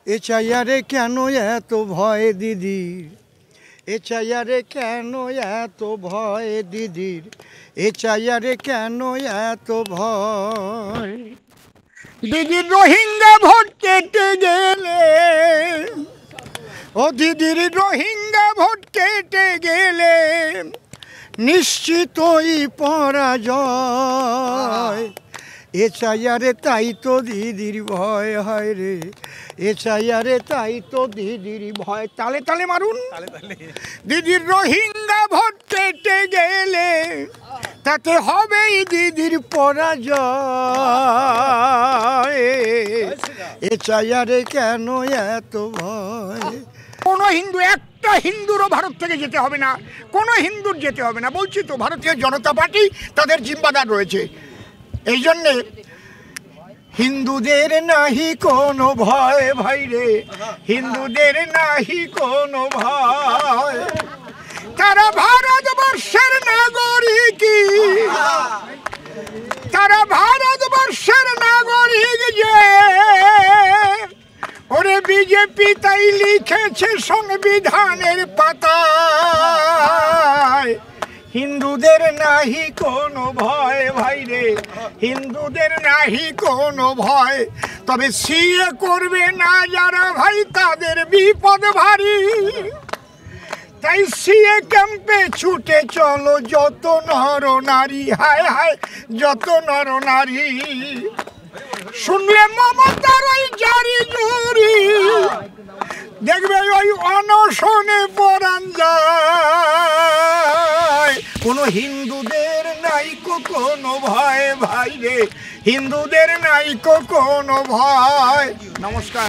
এ চাইয়ারে কেন এত ভয় দিদির, এ চাইয়ারে কেন এত ভয় দিদির, এ চাইয়ারে কেন এত ভয়। দিদির রোহিঙ্গা ভোট কেটে গেলে, ও দিদির রোহিঙ্গা ভোট কেটে গেলে নিশ্চিতই পরাজয়। এ চাইয়ারে তাই তো দিদির ভয় হয় রে, এ চাইয়ারে তাই তো দিদির ভয়। তালে তালে মারুন। দিদির রোহিঙ্গা ভোট কেটে গেলে তাতে হবেই দিদির পরাজয়। এ চাইয়ারে কেন এত ভয়। কোনো হিন্দু, একটা হিন্দুরও ভারত থেকে যেতে হবে না, কোনো হিন্দুর যেতে হবে না। বলছি তো ভারতীয় জনতা পার্টি তাদের জিম্মাদার রয়েছে। এই জন্যে হিন্দুদের নাহি কোনো ভয় ভাই রে, হিন্দুদের নাহি কোনো ভয়। তারা ভারতবর্ষের নাগরিক, তারা ভারতবর্ষের নাগরিক যে। ওরে বিজেপি তাই লিখেছে সংবিধানের পাতায়, হিন্দুদের নাহি কোনো ভয় ভাই রে, হিন্দুদের নাহি কোনো ভয়। তবে সিএ করবে না যারা ভাই তাদের বিপদ ভারী। তাই সিএ ক্যাম্পে ছুটে চলো যত নর নারী, হায় হায় যত নর নারী। শুনলে মমতার ওই জারি জুরি, দেখবে ওই অনশনে পরাণ যায়। কোনো হিন্দুদের নাইকো কোনো ভয় ভাই রে, হিন্দুদের নাইকো কোনো ভয়। নমস্কার।